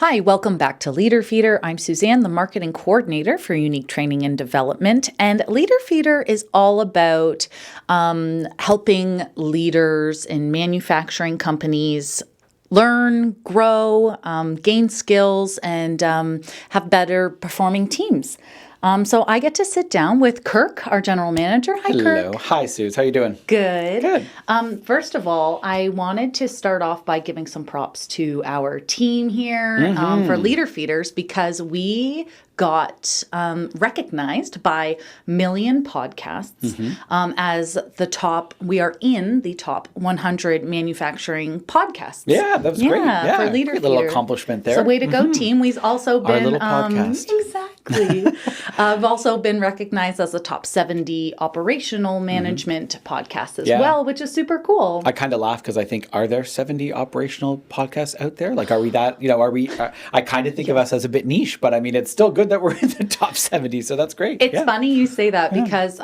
Hi, welcome back to Leader Feeder. I'm Suzanne, the marketing coordinator for Unique Training and Development. And Leader Feeder is all about helping leaders in manufacturing companies learn, grow, gain skills, and have better performing teams. So I get to sit down with Kirk, our general manager. Hi, Hello. Kirk. Hi, Suze. How you doing? Good. Good. First of all, I wanted to start off by giving some props to our team here for Leader Feeders because we got recognized by Million Podcasts as we are in the top 100 manufacturing podcasts. Yeah, that was great. Yeah, for Leader great little Feeders. accomplishment there. So way to go, team. We've also been... Our little podcast. Exactly. I've also been recognized as a top 70 operational management podcast as well, which is super cool. I kind of laugh because I think, are there 70 operational podcasts out there? Like, are we that, I kind of think of us as a bit niche, but I mean, it's still good that we're in the top 70, so that's great. It's funny you say that because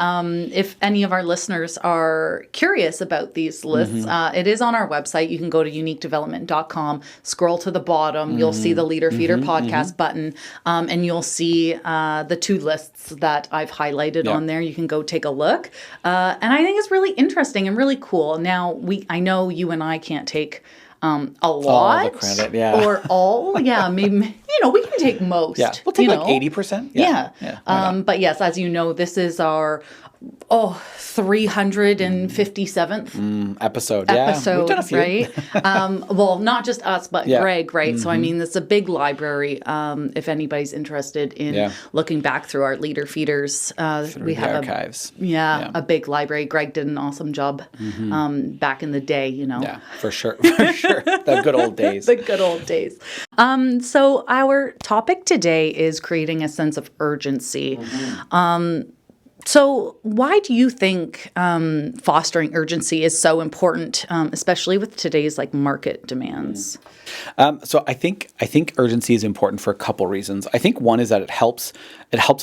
if any of our listeners are curious about these lists, it is on our website. You can go to uniquedevelopment.com, scroll to the bottom, you'll see the Leader Feeder podcast button, and you'll see the two lists that I've highlighted on there. You can go take a look. And I think it's really interesting and really cool. Now, I know you and I can't take a lot all the credit, or all. Yeah, maybe, we can take most. Yeah, we'll take like 80%. Yeah. But yes, as you know, this is our 357th episode. Yeah, we've done a few. Right? Well, not just us, but Greg, right? So, I mean, it's a big library. If anybody's interested in looking back through our Leader Feeders, we have archives. A big library. Greg did an awesome job back in the day, Yeah, for sure. For sure. The good old days. The good old days. So our topic today is creating a sense of urgency. So why do you think fostering urgency is so important, especially with today's market demands? So I think urgency is important for a couple reasons. I think one is that it helps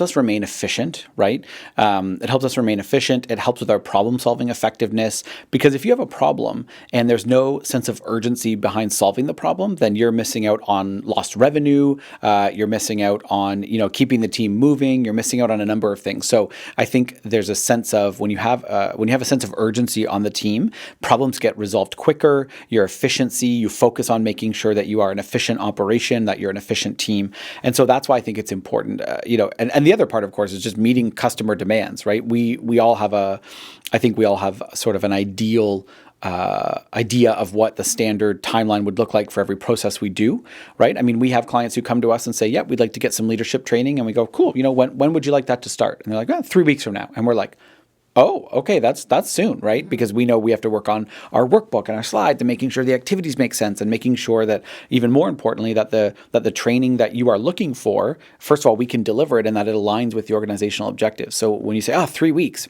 us remain efficient, right? It helps us remain efficient. It helps with our problem solving effectiveness, because if you have a problem and there's no sense of urgency behind solving the problem, then you're missing out on lost revenue. You're missing out on keeping the team moving. You're missing out on a number of things. So I think there's a sense of when you have a sense of urgency on the team, problems get resolved quicker. Your efficiency, you focus on making sure that you are an efficient operation, that you're an efficient team. And so that's why I think it's important, and the other part, of course, is just meeting customer demands, right? I think we all have sort of an idea of what the standard timeline would look like for every process we do, right? I mean, we have clients who come to us and say, we'd like to get some leadership training. And we go, cool, when would you like that to start? And they're like, 3 weeks from now. And we're like, oh, okay, that's soon, right? Because we know we have to work on our workbook and our slides and making sure the activities make sense and making sure that, even more importantly, that the training that you are looking for, first of all, we can deliver it and that it aligns with the organizational objectives. So when you say, 3 weeks,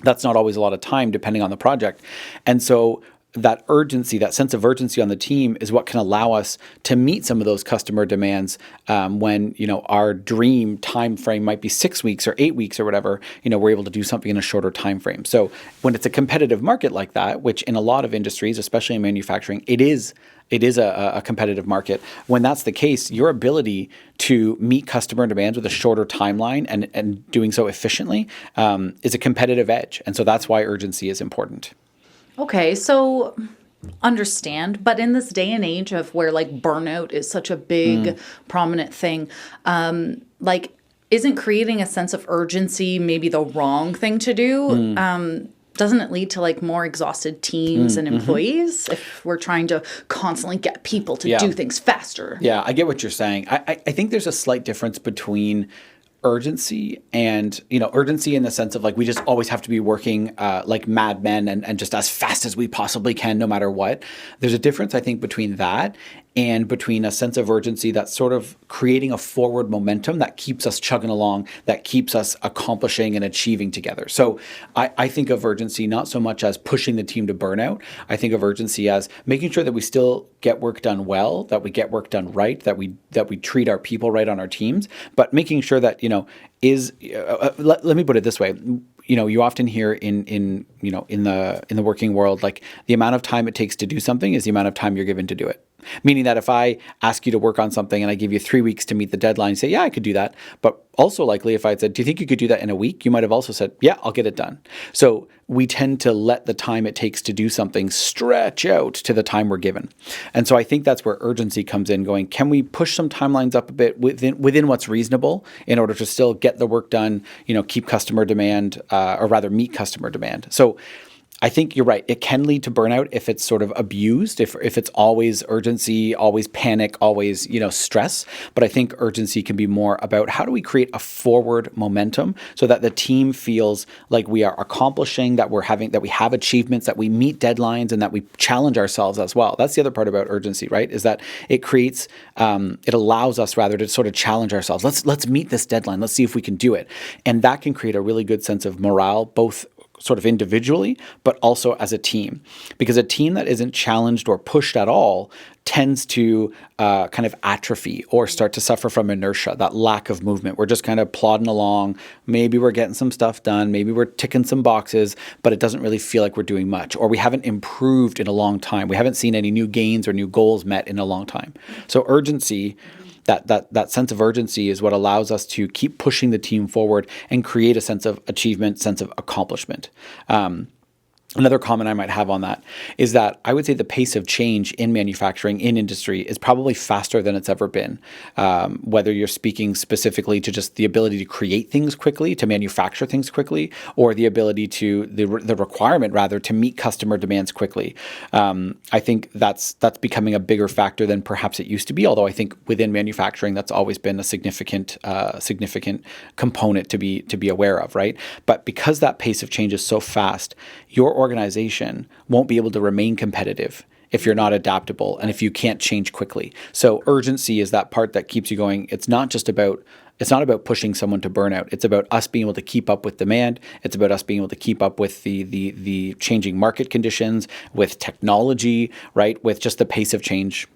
that's not always a lot of time depending on the project. And so that urgency, that sense of urgency on the team is what can allow us to meet some of those customer demands when, our dream time frame might be 6 weeks or 8 weeks or whatever, we're able to do something in a shorter time frame. So when it's a competitive market like that, which in a lot of industries, especially in manufacturing, it is a competitive market. When that's the case, your ability to meet customer demands with a shorter timeline and doing so efficiently is a competitive edge. And so that's why urgency is important. Okay, so understand, but in this day and age of where burnout is such a big prominent thing, isn't creating a sense of urgency maybe the wrong thing to do? Doesn't it lead to more exhausted teams and employees if we're trying to constantly get people to do things faster? Yeah, I get what you're saying. I think there's a slight difference between urgency and, urgency in the sense of we just always have to be working like madmen and just as fast as we possibly can, no matter what. There's a difference, I think, between that and between a sense of urgency that's sort of creating a forward momentum that keeps us chugging along, that keeps us accomplishing and achieving together. So I think of urgency not so much as pushing the team to burnout. I think of urgency as making sure that we still get work done well, that we get work done right, that we treat our people right on our teams, but making sure that, let me put it this way. You often hear in the working world, the amount of time it takes to do something is the amount of time you're given to do it. Meaning that if I ask you to work on something and I give you 3 weeks to meet the deadline, you say, yeah, I could do that. But also likely if I had said, do you think you could do that in a week? You might have also said, yeah, I'll get it done. So we tend to let the time it takes to do something stretch out to the time we're given. And so I think that's where urgency comes in, going, can we push some timelines up a bit within what's reasonable in order to still get the work done, keep customer demand, or rather meet customer demand. So I think you're right. It can lead to burnout if it's sort of abused, if it's always urgency, always panic, always, stress. But I think urgency can be more about how do we create a forward momentum so that the team feels like we are accomplishing, that we have achievements, that we meet deadlines, and that we challenge ourselves as well. That's the other part about urgency, right? Is that it creates, it allows us rather to sort of challenge ourselves. Let's meet this deadline. Let's see if we can do it. And that can create a really good sense of morale, both sort of individually, but also as a team. Because a team that isn't challenged or pushed at all tends to kind of atrophy or start to suffer from inertia, that lack of movement. We're just kind of plodding along. Maybe we're getting some stuff done. Maybe we're ticking some boxes, but it doesn't really feel like we're doing much. Or we haven't improved in a long time. We haven't seen any new gains or new goals met in a long time. So urgency, that sense of urgency is what allows us to keep pushing the team forward and create a sense of achievement, sense of accomplishment. Another comment I might have on that is that I would say the pace of change in manufacturing, in industry, is probably faster than it's ever been. Whether you're speaking specifically to just the ability to create things quickly, to manufacture things quickly, or the ability to, the requirement rather, to meet customer demands quickly. I think that's becoming a bigger factor than perhaps it used to be, although I think within manufacturing that's always been a significant component to be aware of, right? But because that pace of change is so fast, your organization won't be able to remain competitive if you're not adaptable and if you can't change quickly. So urgency is that part that keeps you going. It's not about pushing someone to burnout. It's about us being able to keep up with demand. It's about us being able to keep up with the changing market conditions, with technology, right? With just the pace of change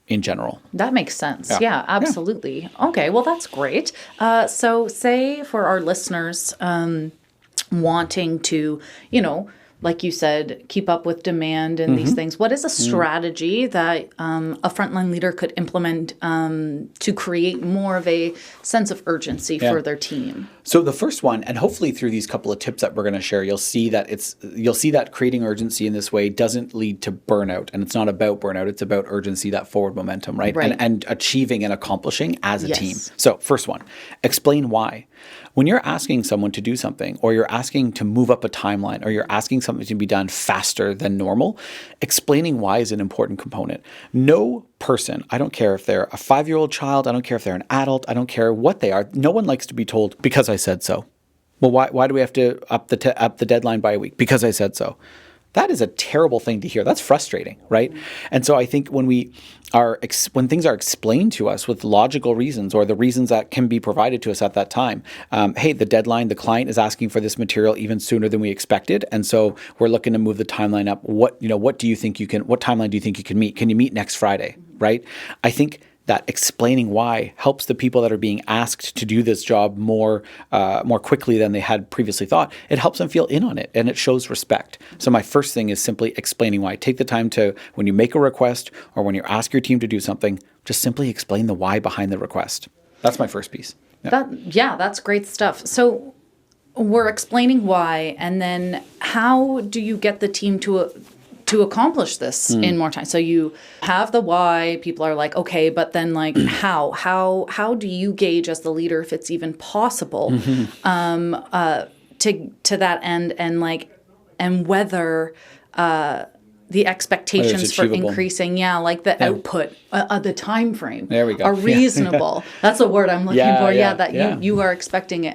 in general. That makes sense. Yeah, absolutely. Yeah. Okay, well, that's great. So say for our listeners wanting to, like you said, keep up with demand and these things. What is a strategy that a frontline leader could implement to create more of a sense of urgency for their team? So the first one, and hopefully through these couple of tips that we're going to share, you'll see that creating urgency in this way doesn't lead to burnout, and it's not about burnout. It's about urgency, that forward momentum, right? And achieving and accomplishing as a team. So first one, explain why. When you're asking someone to do something, or you're asking to move up a timeline, or you're asking something to be done faster than normal, explaining why is an important component. No person, I don't care if they're a 5-year-old child, I don't care if they're an adult, I don't care what they are, no one likes to be told, because I said so. Well, why do we have to up the deadline by a week? Because I said so. That is a terrible thing to hear. That's frustrating, right? And so I think when things are explained to us with logical reasons, or the reasons that can be provided to us at that time, hey, the deadline, the client is asking for this material even sooner than we expected, and so we're looking to move the timeline up. What timeline do you think you can meet? Can you meet next Friday, right? I think that explaining why helps the people that are being asked to do this job more quickly than they had previously thought. It helps them feel in on it, and it shows respect. So my first thing is simply explaining why. Take the time to, when you make a request or when you ask your team to do something, just simply explain the why behind the request. That's my first piece. Yeah. That's great stuff. So we're explaining why, and then how do you get the team to accomplish this in more time? So you have the why, people are like, okay, but then like how do you gauge as the leader if it's even possible to that end, and whether the expectations for increasing, the output, the time frame are reasonable. That's the word I'm looking for. You are expecting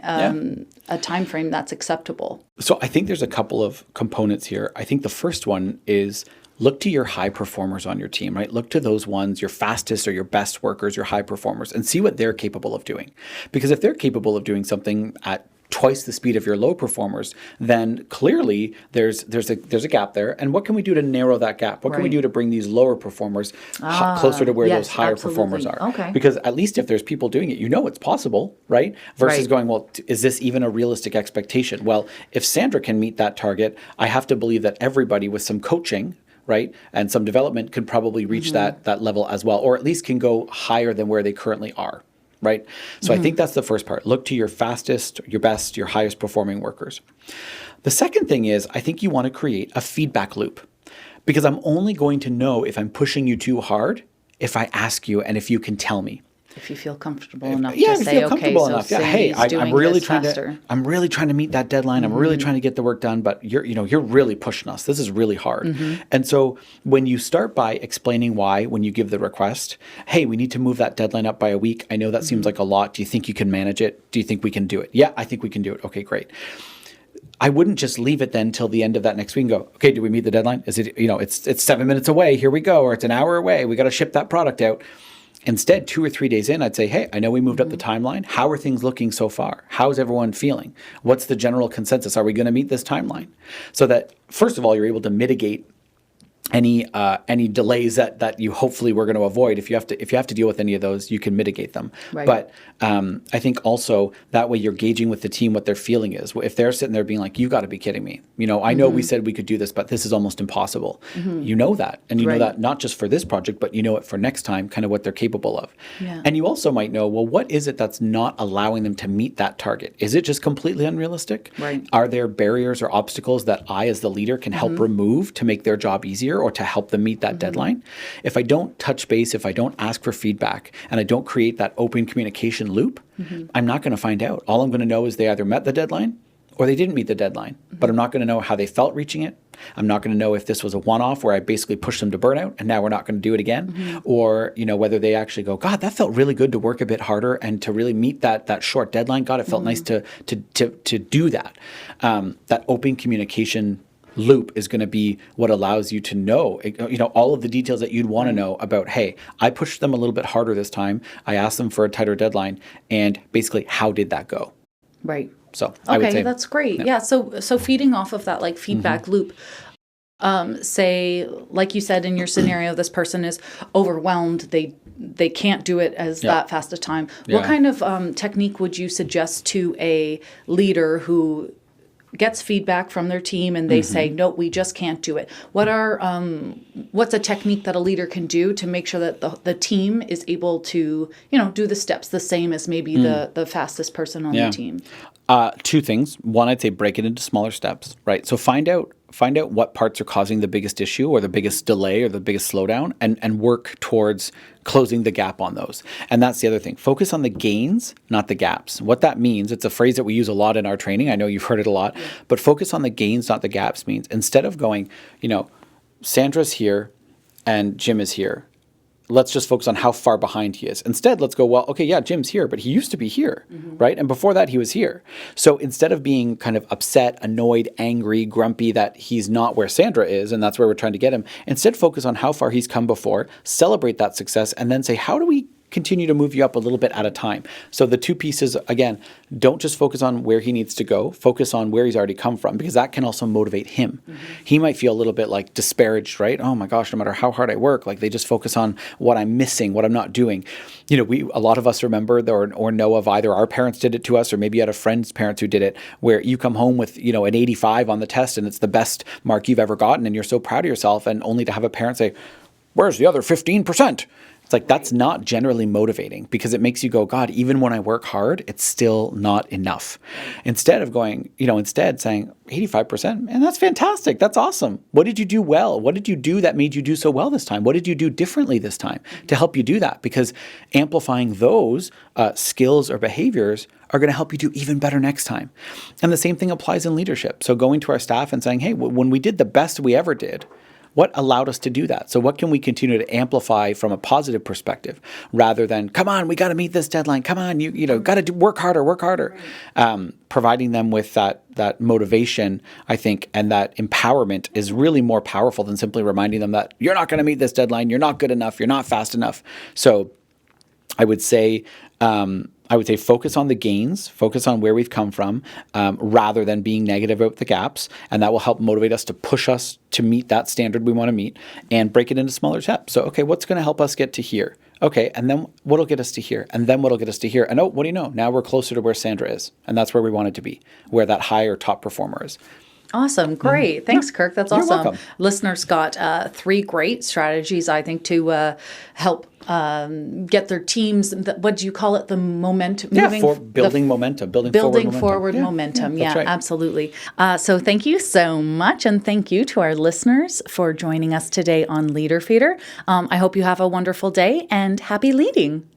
a time frame that's acceptable. So I think there's a couple of components here. I think the first one is look to your high performers on your team, right? Look to those ones, your fastest or your best workers, your high performers, and see what they're capable of doing. Because if they're capable of doing something at twice the speed of your low performers, then clearly there's a gap there. And what can we do to narrow that gap? What can we do to bring these lower performers closer to where those higher performers are? Okay. Because at least if there's people doing it, it's possible, right? Versus going, well, is this even a realistic expectation? Well, if Sandra can meet that target, I have to believe that everybody with some coaching, right? And some development could probably reach that level as well, or at least can go higher than where they currently are, right? So I think that's the first part. Look to your fastest, your best, your highest performing workers. The second thing is, I think you want to create a feedback loop, because I'm only going to know if I'm pushing you too hard if I ask you and if you can tell me. If you feel comfortable enough Yeah, to if you say, feel comfortable enough. Yeah, hey, I'm really trying faster. to. I'm really trying to meet that deadline. I'm really trying to get the work done, but you're really pushing us. This is really hard. And so when you start by explaining why, when you give the request, hey, we need to move that deadline up by a week. I know that seems like a lot. Do you think you can manage it? Do you think we can do it? Yeah, I think we can do it. Okay, great. I wouldn't just leave it then till the end of that next week and go, okay, do we meet the deadline? Is it, it's 7 minutes away. Here we go. Or it's an hour away. We got to ship that product out. Instead, 2 or 3 days in, I'd say, hey, I know we moved up the timeline. How are things looking so far? How is everyone feeling? What's the general consensus? Are we going to meet this timeline? So that, first of all, you're able to mitigate any delays that you hopefully were going to avoid. If you have to deal with any of those, you can mitigate them. Right. But I think also that way you're gauging with the team what their feeling is. If they're sitting there being like, "You got to be kidding me," I know we said we could do this, but this is almost impossible. You know that, and you know that not just for this project, but you know it for next time, kind of what they're capable of. Yeah. And you also might know, well, what is it that's not allowing them to meet that target? Is it just completely unrealistic? Right. Are there barriers or obstacles that I, as the leader, can help remove to make their job easier or to help them meet that deadline? If I don't touch base, if I don't ask for feedback, and I don't create that open communication loop, I'm not going to find out. All I'm going to know is they either met the deadline or they didn't meet the deadline, but I'm not going to know how they felt reaching it. I'm not going to know if this was a one-off where I basically pushed them to burnout and now we're not going to do it again, or whether they actually go, God, that felt really good to work a bit harder and to really meet that short deadline. God, it felt nice to do that. That open communication loop is going to be what allows you to know, all of the details that you'd want to know about, hey, I pushed them a little bit harder this time. I asked them for a tighter deadline, and basically, how did that go? Right. So I would say that's great. Yeah. So feeding off of that like feedback loop, say, like you said in your scenario, this person is overwhelmed. They can't do it as that fast a time. What kind of technique would you suggest to a leader who gets feedback from their team and they say, no, we just can't do it? What's a technique that a leader can do to make sure that the team is able to, do the steps the same as maybe the fastest person on the team? Two things. One, I'd say break it into smaller steps, right? So find out what parts are causing the biggest issue or the biggest delay or the biggest slowdown, and work towards closing the gap on those. And that's the other thing. Focus on the gains, not the gaps. What that means, it's a phrase that we use a lot in our training. I know you've heard it a lot, but focus on the gains, not the gaps means instead of going, Sandra's here and Jim is here, let's just focus on how far behind he is. Instead, let's go, well, okay, yeah, Jim's here, but he used to be here, right? And before that, he was here. So instead of being kind of upset, annoyed, angry, grumpy that he's not where Sandra is, and that's where we're trying to get him, instead focus on how far he's come before, celebrate that success, and then say, how do we continue to move you up a little bit at a time? So the two pieces, again, don't just focus on where he needs to go, focus on where he's already come from, because that can also motivate him. He might feel a little bit like disparaged, right? Oh my gosh, no matter how hard I work, like they just focus on what I'm missing, what I'm not doing. A lot of us remember or know of either our parents did it to us, or maybe you had a friend's parents who did it, where you come home with, an 85 on the test and it's the best mark you've ever gotten and you're so proud of yourself, and only to have a parent say, where's the other 15%? It's like, that's not generally motivating, because it makes you go, God, even when I work hard, it's still not enough. Instead of going, instead saying 85%, and that's fantastic. That's awesome. What did you do well? What did you do that made you do so well this time? What did you do differently this time to help you do that? Because amplifying those skills or behaviors are going to help you do even better next time. And the same thing applies in leadership. So going to our staff and saying, hey, when we did the best we ever did, what allowed us to do that? So what can we continue to amplify from a positive perspective, rather than, come on, we got to meet this deadline. Come on, you got to work harder. Providing them with that motivation, I think, and that empowerment is really more powerful than simply reminding them that you're not going to meet this deadline. You're not good enough. You're not fast enough. So I would say focus on the gains, focus on where we've come from, rather than being negative about the gaps. And that will help motivate us to push us to meet that standard we want to meet, and break it into smaller steps. So, okay, what's going to help us get to here? Okay, and then what'll get us to here? And then what'll get us to here? And what do you know? Now we're closer to where Sandra is. And that's where we wanted to be, where that higher top performer is. Awesome. Great. Thanks, Kirk. That's You're awesome. welcome. Listeners got 3 great strategies, I think, to help get their teams. What do you call it? The momentum. For building momentum, building forward momentum. Yeah, right. absolutely. So thank you so much. And thank you to our listeners for joining us today on Leader Feeder. I hope you have a wonderful day and happy leading.